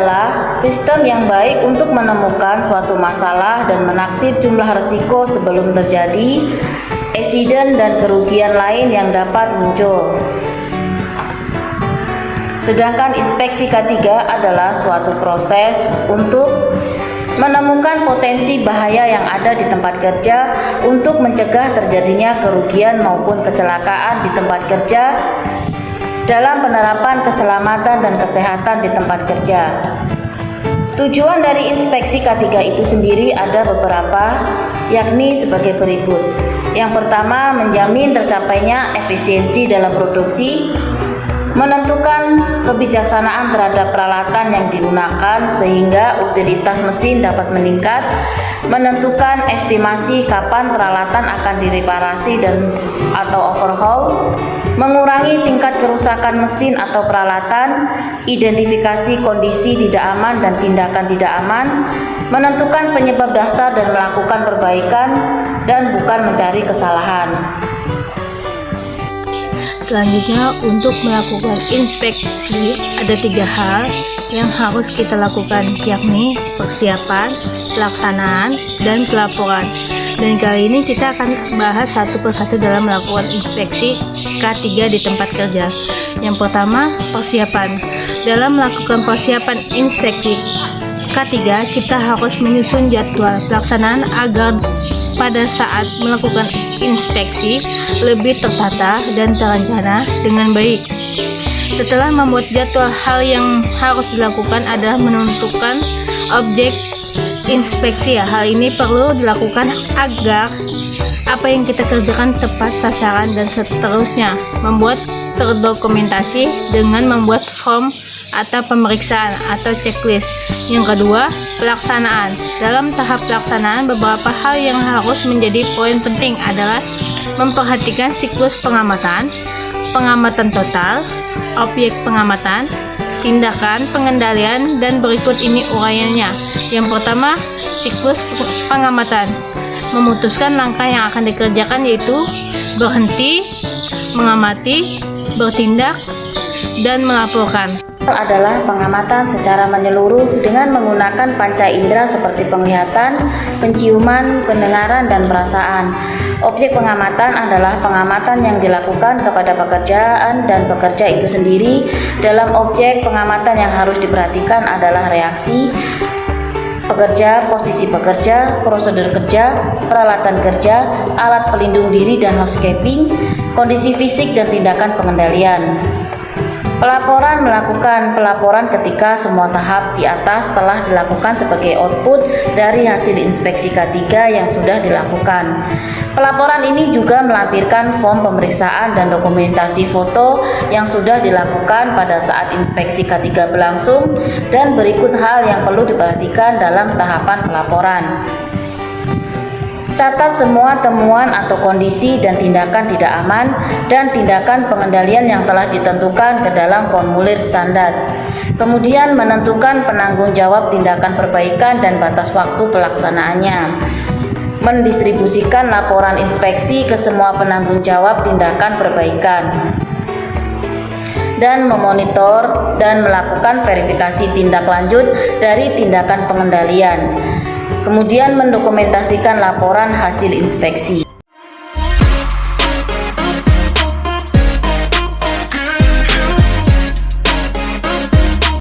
adalah sistem yang baik untuk menemukan suatu masalah dan menaksir jumlah risiko sebelum terjadi insiden dan kerugian lain yang dapat muncul. Sedangkan inspeksi K3 adalah suatu proses untuk menemukan potensi bahaya yang ada di tempat kerja untuk mencegah terjadinya kerugian maupun kecelakaan di tempat kerja dalam penerapan keselamatan dan kesehatan di tempat kerja. Tujuan dari inspeksi K3 itu sendiri ada beberapa, yakni sebagai berikut. Yang pertama, menjamin tercapainya efisiensi dalam produksi, menentukan kebijaksanaan terhadap peralatan yang digunakan sehingga utilitas mesin dapat meningkat, menentukan estimasi kapan peralatan akan direparasi dan atau overhaul, mengurangi tingkat kerusakan mesin atau peralatan, identifikasi kondisi tidak aman dan tindakan tidak aman, menentukan penyebab dasar dan melakukan perbaikan, dan bukan mencari kesalahan. Selanjutnya, untuk melakukan inspeksi ada 3 hal yang harus kita lakukan, yakni persiapan, pelaksanaan, dan pelaporan. Dan kali ini kita akan bahas satu persatu dalam melakukan inspeksi K3 di tempat kerja. Yang pertama, persiapan. Dalam melakukan persiapan inspeksi K3, kita harus menyusun jadwal pelaksanaan agar pada saat melakukan inspeksi lebih tertata dan terencana dengan baik. Setelah membuat jadwal, hal yang harus dilakukan adalah menentukan objek inspeksi. Hal ini perlu dilakukan agar apa yang kita kerjakan tepat sasaran dan seterusnya. Membuat terdokumentasi dengan membuat form atau pemeriksaan atau checklist. Yang kedua, pelaksanaan. Dalam tahap pelaksanaan, beberapa hal yang harus menjadi poin penting adalah memperhatikan siklus pengamatan, pengamatan total, objek pengamatan, tindakan pengendalian, dan berikut ini uraiannya. Yang pertama, siklus pengamatan. Memutuskan langkah yang akan dikerjakan yaitu berhenti, mengamati, bertindak, dan melaporkan. Adalah pengamatan secara menyeluruh dengan menggunakan panca indera seperti penglihatan, penciuman, pendengaran, dan perasaan. Objek pengamatan adalah pengamatan yang dilakukan kepada pekerjaan dan pekerja itu sendiri. Dalam objek pengamatan yang harus diperhatikan adalah reaksi pekerja, posisi pekerja, prosedur kerja, peralatan kerja, alat pelindung diri dan housekeeping, kondisi fisik dan tindakan pengendalian. Pelaporan melakukan pelaporan ketika semua tahap di atas telah dilakukan sebagai output dari hasil inspeksi K3 yang sudah dilakukan. Pelaporan ini juga melampirkan form pemeriksaan dan dokumentasi foto yang sudah dilakukan pada saat inspeksi K3 berlangsung, dan berikut hal yang perlu diperhatikan dalam tahapan pelaporan. Catat semua temuan atau kondisi dan tindakan tidak aman dan tindakan pengendalian yang telah ditentukan ke dalam formulir standar. Kemudian menentukan penanggung jawab tindakan perbaikan dan batas waktu pelaksanaannya. Mendistribusikan laporan inspeksi ke semua penanggung jawab tindakan perbaikan. Dan memonitor dan melakukan verifikasi tindak lanjut dari tindakan pengendalian. Kemudian mendokumentasikan laporan hasil inspeksi.